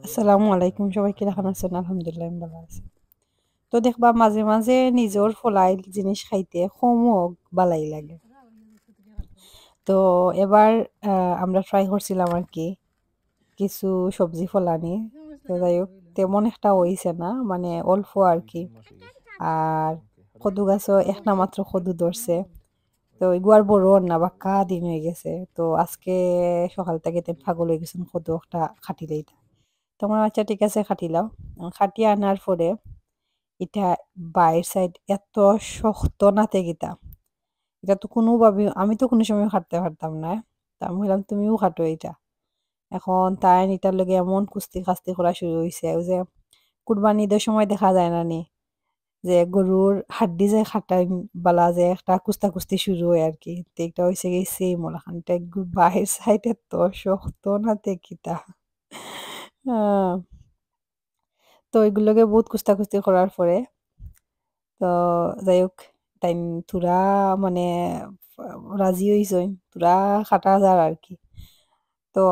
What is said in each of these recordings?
আসসালামু আলাইকুম, সবাই কিরকম আছেন? আলহামদুলিল্লাহ আমি ভালো আছি। তো দেখবা মাঝে মাঝে নিজের ফলাইল জিনিস খাইতে কমও বালাই লাগে। তো এবার আমরা ট্রাই করছিলাম আর কি কিছু সবজি ফলানি। তো যাই হোক তেমন একটা হইছে না, মানে অল্প আর কি। আর কদু গাছও একটা মাত্র কদু ধরছে। তো এগুয়ার বড় না, বাক্কা দিন হয়ে গেছে। তো আজকে সকাল থেকে পাগল হয়ে গেছেন কদু একটা খাটিলেই। তোমার আচ্ছা ঠিক আছে খাটিলাম। খাটিয়ে আনার পরে এটা বাইরের সাইড এত শক্ত নাতে গিতা, এটা তো কোনোভাবে আমি তো কোনো সময় খাটতে পারতাম না। তা আমি বললাম তুমিও খাটো এটা। এখন তাই এটার লগে এমন কুস্তি খাস্তি করা শুরু হয়েছে, ওই যে কুরবানি ঈদের সময় দেখা যায় না নি, যে গরুর হাড্ডি যে খাটাই বালা যে একটা কুস্তা কুস্তি শুরু হয় আর কি। তো এটা হয়েছে গিয়ে সেই মোলাখানটা বাইরের সাইড এত শক্ত নাতে গিতা। আহ তো এগুলোকে বহুত কুস্তাকুস্তি করার পরে, তো যাই হোক তাই তুরা মানে রাজি হইছই, তুরা খাটা যার আর কি। তো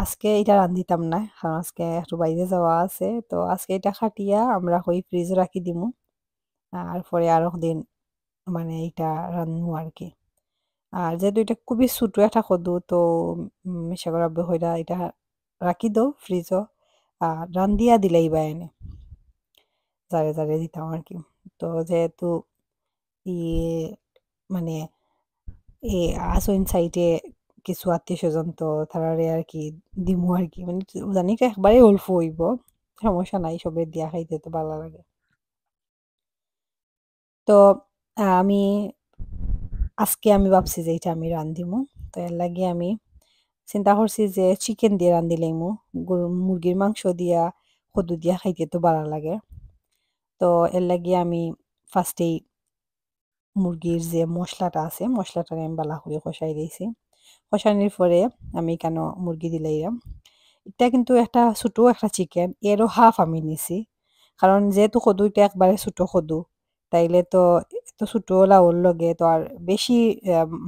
আজকে এটা রান্ধিতাম না, কারণ আজকে একটু বাইরে যাওয়া আছে। তো আজকে এটা খাটিয়া আমরা ওই ফ্রিজে রাখি দিমু। আর পরে আরো দিন মানে এটা রান্নু আর কি। আর যেহেতু এটা খুবই ছোট একটা কদু, তো মিশা করা হইরা এটা রাখি দো ফ্রিজও। আর রান্ধিয়া দিলেই বা এনে জারে জারে দিতাম আর কি। তো যেহেতু ই মানে এ আসইন সাইডে কিছু আত্মীয়-স্বজন, তো তারারে আর কি দিমু আর কি। মানে জানি কি একবারে অল্প হইব। সমস্যা নাই, সবে দিয়া খাইতে তো ভালো লাগে। তো আমি আজকে আমি ভাবছি যে এটা আমি রান্ধিমু। তো এর লাগি আমি চিন্তা করছি যে চিকেন দিয়ে রান্ধিলেইমু। গরু মুরগির মাংস দিয়া কদু দিয়া খাইতে তো ভালো লাগে। তো এর লাগি আমি ফার্স্টেই মুরগির যে মশলাটা আছে, মশলাটারে আমি বালা করে কষাই দিয়েছি। কষানির পরে আমি কেন মুরগি দিলাইরাম। এটা কিন্তু একটা ছোটো একটা চিকেন, এরও হাফ আমি নিছি। কারণ যেহেতু কদুইটা একবারে ছোটো কদু, তাইলে তো এত ছোটো লাউর লগে তো আর বেশি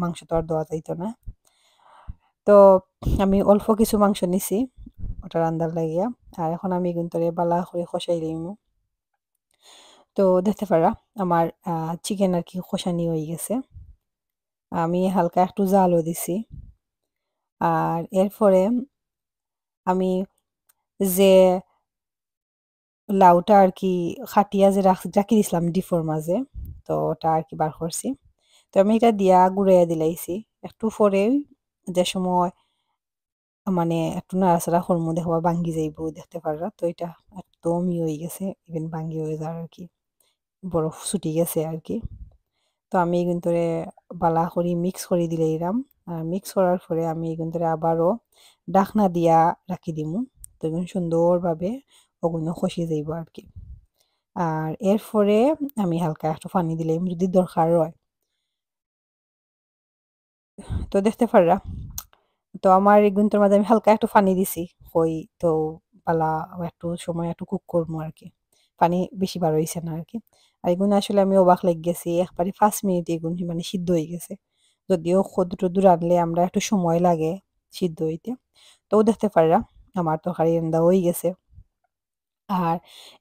মাংস তো আর দেওয়া যাইতো না। তো আমি অল্প কিছু মাংস নিছি ওটা রান্দার লাগিয়া। আর এখন আমি কিন্তু বালা করে কষাই লইমু। তো দেখতে পারা আমার চিকেন আর কি কষানি হয়ে গেছে। আমি হালকা একটু জালও দিছি। আর এরপরে আমি যে লাউটা আর কি খাটিয়া যে রাখি দিছিলাম ডিপোর মাঝে, তো ওটা আর কি বার করছি। তো আমি এটা দিয়া গুড়াইয়া দিলাইছি। একটু পরে যে সময় মানে একটু নাড়াচাড়া করমু দেখবা ভাঙ্গি যাইব, দেখতে পাররা। তো এটা একদম হয়ে গেছে, ইভেন ভাঙ্গি হয়ে যাওয়ার আর কি, বরফ ছুটি গেছে আর কি। তো আমি কিন্তু বালা করি মিক্স করে দিলাম। আর মিক্স করার পরে আমি কিন্তু আবারও ডাকনা দিয়া রাখি দিমু। তো এখন সুন্দরভাবে ওগুলো খসে যাইব আর কি। আর এরপরে আমি হালকা একটু পানি দিলাম যদি দরকার হয়। তো দেখতে পাররা, তো আমার এই গুন্তর মাঝে আমি হালকা একটু পানি দিছি। হই তো পালা একটু সময় একটু কুক করবো আর কি। পানি বেশি বার হইছে না আর কি। আর এগুলো আসলে আমি অবাক লেগে গেছি, একবারে 5 মিনিট এগুলো মানে সিদ্ধ হয়ে গেছে। যদিও কদ্দু টদ্দু রাঁধলে আমরা একটু সময় লাগে সিদ্ধ হইতে। তো দেখতে পাররা আমার তরকারি রান্না হয়ে গেছে। আর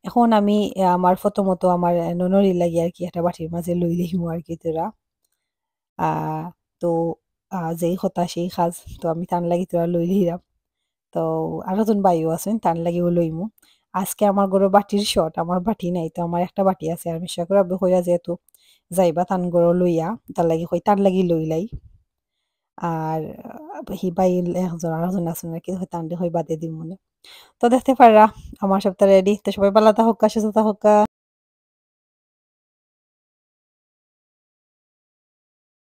এখন আমি আমার প্রথমত আমার ননরির লাগি আর কি একটা বাটির মাঝে লই লইমু আর কি তোরা। আ তো যেই কথা সেই কাজ। তো আমি তার লাগি তোরা লই লইরাম। তো আরো জন বাইও আছেন, তার লাগিও লইমু। আজকে আমার ঘরে বাটির শর্ট, আমার বাটি নাই। তো আমার একটা বাটি আছে। আর মিশা করে আব্বু কইরা যেহেতু যাইবা তান ঘরও লইয়া, তার লাগি কই তার লাগি লইলাই। আর হি বাই একজন আরেকজন আছেন আরকি, তান দিয়ে হই বাদে দিমুনে। তো দেখতে পাররা আমার সবটা রেডি। তো সবাই ভালো থাকুক, সুস্থ থাকুক।